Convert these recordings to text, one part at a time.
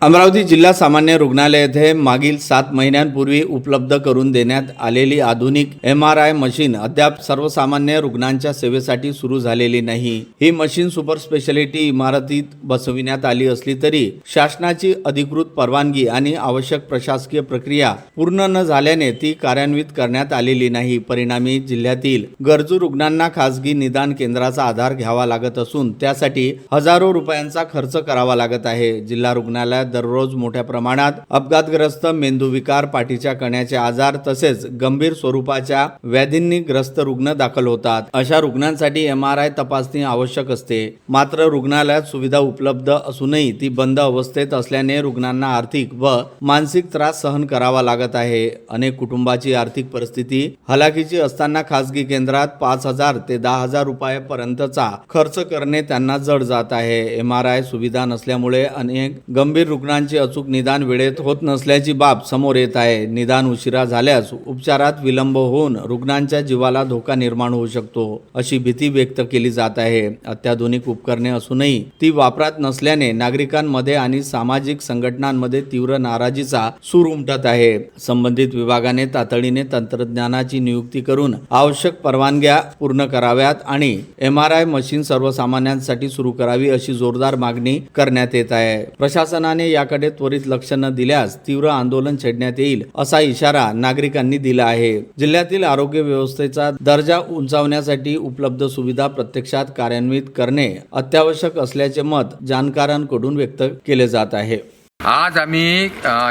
अमरावती जिल्हा सामान्य रुग्णालय येथे मागील 7 महिन्यांपूर्वी उपलब्ध करून देण्यात आलेली आधुनिक MRI मशीन अद्याप सर्वसामान्य रुग्णांच्या सेवेसाठी सुरू झालेली नाही। ही मशीन सुपर स्पेशालिटी इमारतीत बसविण्यात आली असली तरी शासनाची अधिकृत परवानगी आणि आवश्यक प्रशासकीय प्रक्रिया पूर्ण न झाल्याने ती कार्यान्वित करण्यात आलेली नाही। परिणामी जिल्ह्यातील गरजू रुग्णांना खासगी निदान केंद्राचा आधार घ्यावा लागत असून त्यासाठी हजारो रुपयांचा खर्च करावा लागत आहे। जिल्हा रुग्णालयात दररोज मोठ्या प्रमाणात अपघातग्रस्त, मेंदूविकार, पाठीच्या कण्याचे आजार तसेच गंभीर स्वरूपाच्या व्याधींनी ग्रस्त रुग्ण दाखल होतात। अशा रुग्णांसाठी MRI तपासणी आवश्यक असते। मात्र रुग्णालयात सुविधा उपलब्ध असूनही ती बंद अवस्थेत असल्याने रुग्णांना आर्थिक व मानसिक त्रास सहन करावा लागत आहे। अनेक कुटुंबाची आर्थिक परिस्थिती हलाखीची असताना खासगी केंद्रात 5,000 ते 10,000 रुपयापर्यंतचा खर्च करणे त्यांना जड जात आहे। MRI सुविधा नसल्यामुळे अनेक गंभीर रुग्णांचे अचूक निदान वेळेत होत नसल्याची बाब समोर येत आहे। निदान उशिरा झाल्यास उपचारात विलंब होऊन रुग्णांच्या जीवाला धोका निर्माण होऊ शकतो, अशी भीती व्यक्त केली जात आहे। अत्याधुनिक उपकरणे असूनही ती वापरात नसल्याने नागरिकांमध्ये आणि सामाजिक संघटनांमध्ये तीव्र नाराजीचा सूर उमटत आहे। संबंधित विभागाने तातडीने तंत्रज्ञानाची नियुक्ती करून आवश्यक परवानग्या पूर्ण कराव्यात आणि MRI मशीन सर्वसामान्यांसाठी सुरू करावी, अशी जोरदार मागणी करण्यात येत आहे। प्रशासनाने याकडे त्वरित लक्ष न दिल्यास तीव्र आंदोलन छेडण्यात येईल, असा इशारा नागरिकांनी दिला आहे। जिल्ह्यातील आरोग्य व्यवस्थेचा दर्जा उंचावण्यासाठी उपलब्ध सुविधा प्रत्यक्षात कार्यान्वित करणे अत्यावश्यक असल्याचे मत जाणकारांकडून व्यक्त केले जात आहे। आज आम्ही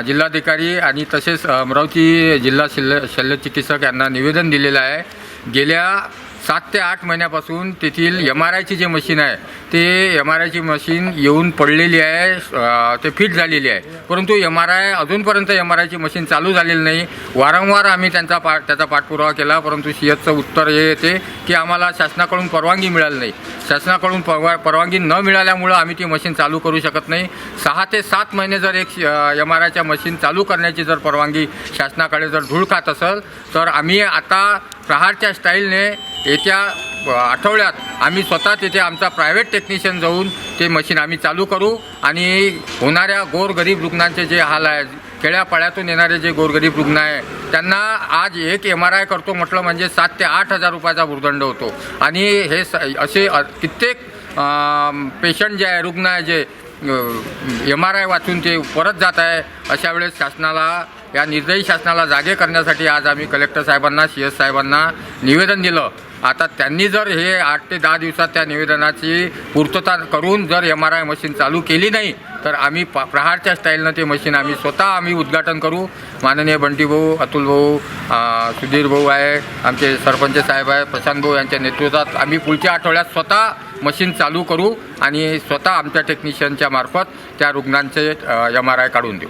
जिल्हाधिकारी आणि तसेच अमरावती जिल्हा शल्यचिकित्सक यांना निवेदन दिलेलं आहे। गेल्या 7 ते 8 महिन्यापासून तेथील MRIची जे मशीन आहे ते MRIची मशीन येऊन पडलेली आहे, ते फिट झालेली आहे, परंतु MRI अजूनपर्यंत MRIची मशीन चालू झालेली नाही। वारंवार आम्ही त्याचा पाठपुरावा केला, परंतु CHचं उत्तर हे येते की आम्हाला शासनाकडून परवानगी मिळाली नाही। शासनाकडून परवानगी न मिळाल्यामुळं आम्ही ती मशीन चालू करू शकत नाही। 6 ते 7 महिने जर एक MRIच्या मशीन चालू करण्याची जर परवानगी शासनाकडे जर धूळ खात असेल तर आम्ही आता प्रहारच्या स्टाईलने येत्या आठवड्यात आम्ही स्वतः तिथे आमचा प्रायव्हेट टेक्निशियन जाऊन ते मशीन आम्ही चालू करू आणि होणाऱ्या गोरगरीब रुग्णांचे जे हाल आहे, खेड्यापाड्यातून येणारे जे गोरगरीब रुग्ण आहे त्यांना आज एक MRI करतो म्हटलं म्हणजे 7 ते 8,000 रुपयाचा भुर्दंड होतो आणि हे असे कित्येक पेशंट जे आहे, रुग्ण आहे जे MRI वाचून ते परत जात आहे। अशा वेळेस शासनाला, या निर्दयी शासनाला जागे करण्यासाठी आज आम्ही कलेक्टर साहेबांना, CS साहेबांना निवेदन दिलं। आता त्यांनी जर हे 8 ते 10 दिवसात त्या निवेदनाची पूर्तता करून जर MRI मशीन चालू केली नाही तर आम्ही प्रहारच्या स्टाईलनं ते मशीन आम्ही स्वतः उद्घाटन करू। माननीय बंटी भाऊ, अतुल भाऊ, सुधीर भाऊ आहे, आमचे सरपंच साहेब आहे, प्रशांत भाऊ यांच्या नेतृत्वात आम्ही पुढच्या आठवड्यात स्वतः मशीन चालू करू आणि स्वतः आमच्या टेक्निशियनच्या मार्फत त्या रुग्णांचे MRI काढून देऊ।